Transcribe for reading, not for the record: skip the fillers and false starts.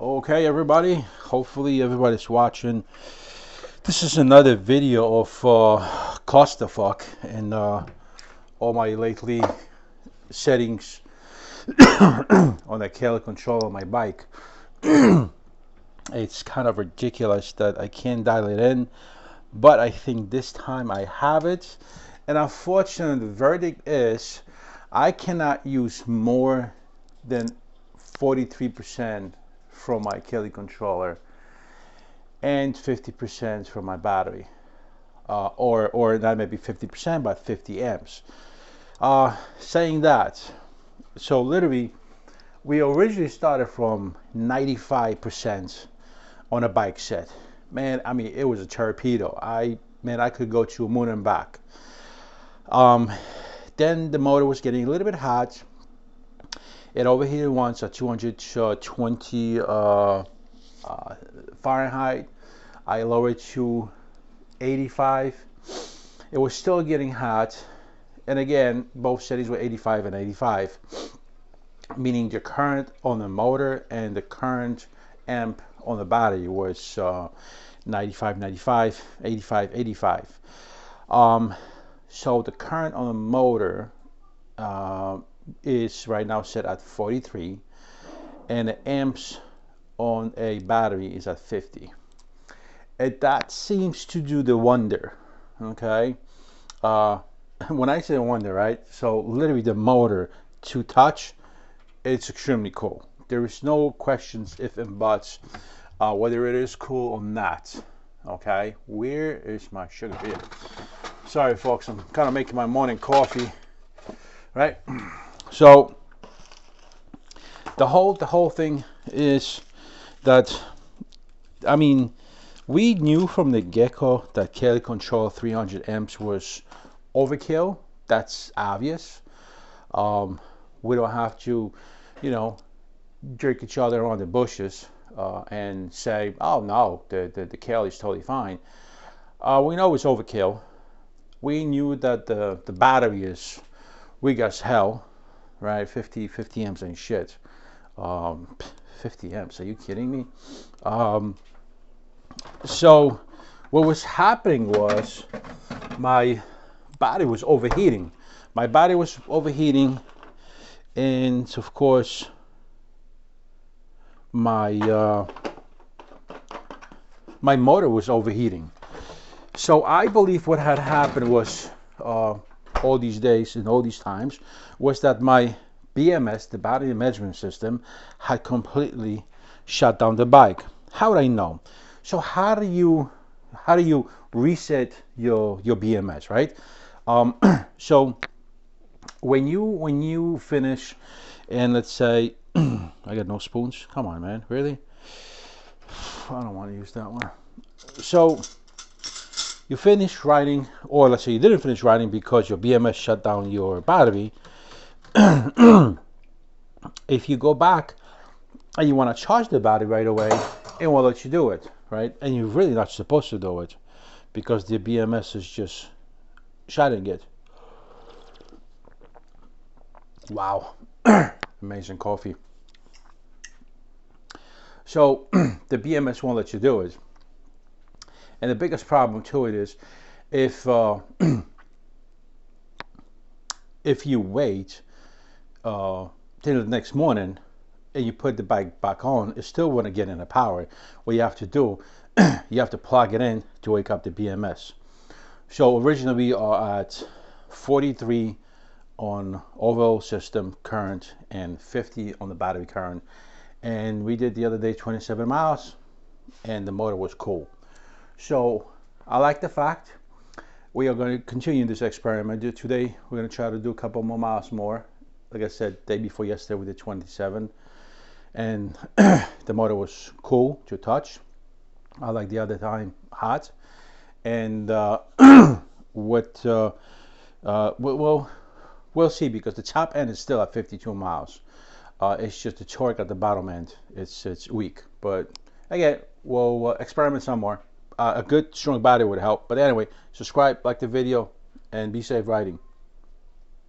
Okay, everybody. Hopefully, everybody's watching. This is another video of clusterfuck and all my lately settings on the Kelly control on my bike. It's kind of ridiculous that I can't dial it in, but I think this time I have it. And unfortunately, the verdict is I cannot use more than 43% from my Kelly controller and 50% from my battery, or not maybe 50%, but 50 amps. Saying that, so literally, we originally started from 95% on a bike set. Man, I mean, it was a torpedo. I could go to a moon and back. Then the motor was getting a little bit hot. It overheated once at 220 Fahrenheit. I lowered to 85. It was still getting hot. And again, both settings were 85 and 85, meaning the current on the motor and the current amp on the battery was 95, 95, 85, 85. So the current on the motor is right now set at 43, and the amps on a battery is at 50. That seems to do the wonder. Okay, when I say wonder, right? So literally the motor to touch, it's extremely cool. There is no questions if and buts whether it is cool or not. Okay, where is my sugar beer? Sorry, folks, I'm kind of making my morning coffee, right? So the whole thing is that, I mean, we knew from the get-go that Kelly Control 300 amps was overkill. That's obvious. We don't have to, jerk each other on the bushes and say, "Oh no, the Kelly is totally fine." We know it's overkill. We knew that the battery is weak as hell, right? 50 amps ain't shit. 50 amps? Are you kidding me? So what was happening was my body was overheating. My body was overheating, and of course my my motor was overheating. So I believe what had happened was all these days and all these times was that my BMS, the battery management system, had completely shut down the bike. How would I know? So how do you reset your BMS, right? So when you finish, and let's say I got no spoons. Come on, man, really? I don't want to use that one. So you finish riding, or let's say you didn't finish riding because your BMS shut down your battery. If you go back and you want to charge the battery right away, it won't let you do it, right? And you're really not supposed to do it because the BMS is just shutting it. Wow, amazing coffee. So the BMS won't let you do it. And the biggest problem to it is if if you wait till the next morning and you put the bike back on, it still wouldn't get into power. What you have to do, you have to plug it in to wake up the BMS. So originally we are at 43 on overall system current and 50 on the battery current. And we did the other day 27 miles and the motor was cool. So I like the fact we are going to continue this experiment. Today we're going to try to do a couple more miles more. Like I said, day before yesterday we did 27 and the motor was cool to touch. I like the other time hot. And we'll see, because the top end is still at 52 miles. It's just the torque at the bottom end. It's weak. But again, we'll experiment some more. A good strong battery would help. But anyway, subscribe, like the video, and be safe riding.